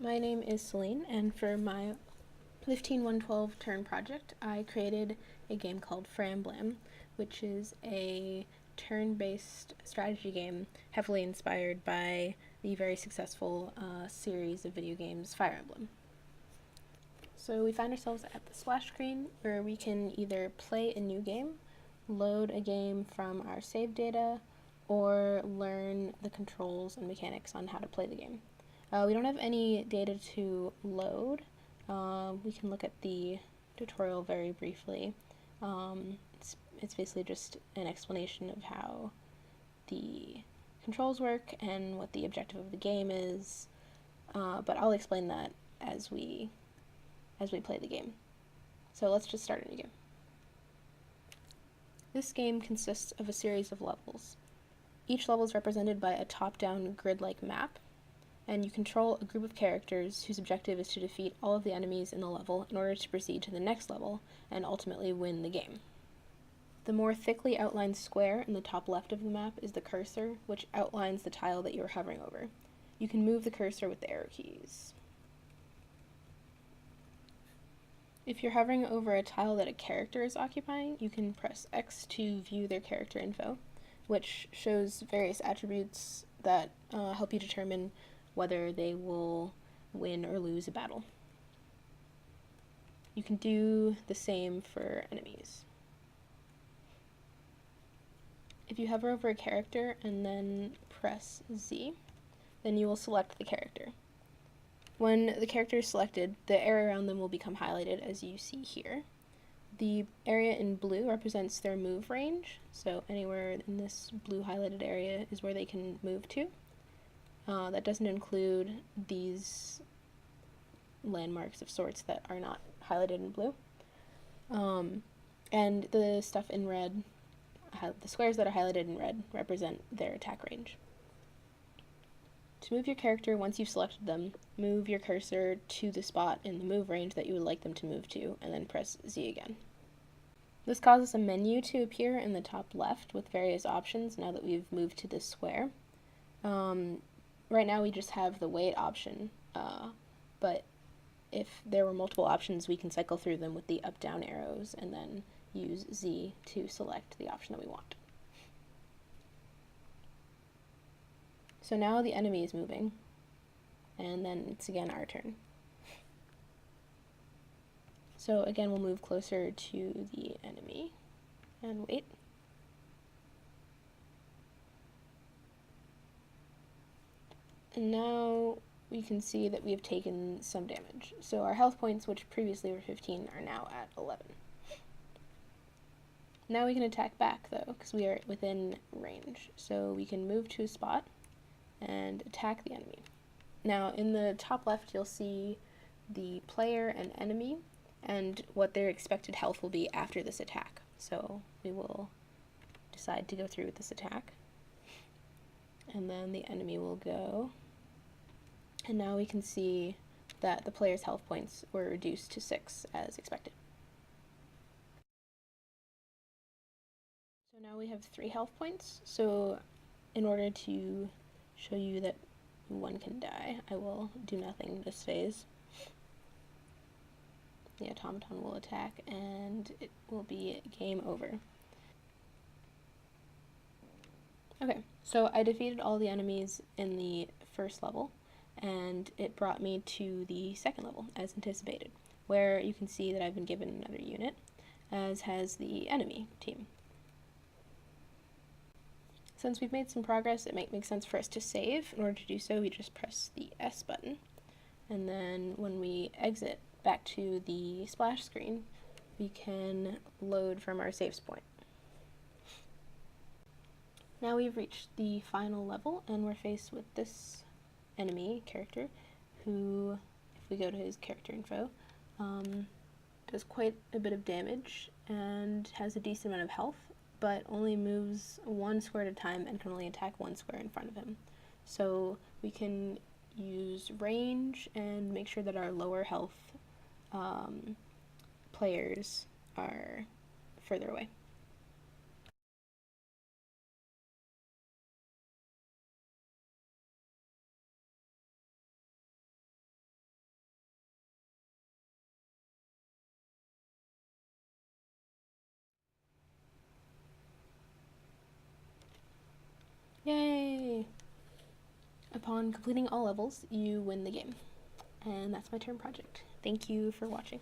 My name is Celine, and for my 15-112 turn project, I created a game called Framblam, which is a turn-based strategy game heavily inspired by the very successful series of video games Fire Emblem. So we find ourselves at the splash screen where we can either play a new game, load a game from our save data, or learn the controls and mechanics on how to play the game. We don't have any data to load. We can look at the tutorial very briefly. It's basically just an explanation of how the controls work and what the objective of the game is, but I'll explain that as we play the game. So let's just start a new game. This game consists of a series of levels. Each level is represented by a top-down grid-like map, and you control a group of characters whose objective is to defeat all of the enemies in the level in order to proceed to the next level and ultimately win the game. The more thickly outlined square in the top left of the map is the cursor, which outlines the tile that you're hovering over. You can move the cursor with the arrow keys. If you're hovering over a tile that a character is occupying, you can press X to view their character info, which shows various attributes that help you determine whether they will win or lose a battle. You can do the same for enemies. If you hover over a character and then press Z, then you will select the character. When the character is selected, the area around them will become highlighted as you see here. The area in blue represents their move range, so anywhere in this blue highlighted area is where they can move to. That doesn't include these landmarks of sorts that are not highlighted in blue. And the stuff in red, the squares that are highlighted in red, represent their attack range. To move your character once you've selected them, move your cursor to the spot in the move range that you would like them to move to, and then press Z again. This causes a menu to appear in the top left with various options now that we've moved to this square. Right now we just have the wait option, but if there were multiple options, we can cycle through them with the up-down arrows and then use Z to select the option that we want. So now the enemy is moving, and then it's again our turn. So again, we'll move closer to the enemy and wait. And now we can see that we have taken some damage. So our health points, which previously were 15, are now at 11. Now we can attack back, though, because we are within range. So we can move to a spot and attack the enemy. Now, in the top left, you'll see the player and enemy and what their expected health will be after this attack. So we will decide to go through with this attack. And then the enemy will go. And now we can see that the player's health points were reduced to 6 as expected. So now we have 3 health points. So in order to show you that one can die, I will do nothing this phase. The automaton will attack and it will be game over. Okay, so I defeated all the enemies in the first level, and it brought me to the second level, as anticipated, where you can see that I've been given another unit, as has the enemy team. Since we've made some progress, it might make sense for us to save. In order to do so, we just press the S button, and then when we exit back to the splash screen, we can load from our saves point. Now we've reached the final level, and we're faced with this enemy character who, if we go to his character info, does quite a bit of damage and has a decent amount of health, but only moves 1 square at a time and can only attack 1 square in front of him. So we can use range and make sure that our lower health players are further away. upon completing all levels, you win the game. And that's my turn project. Thank you for watching.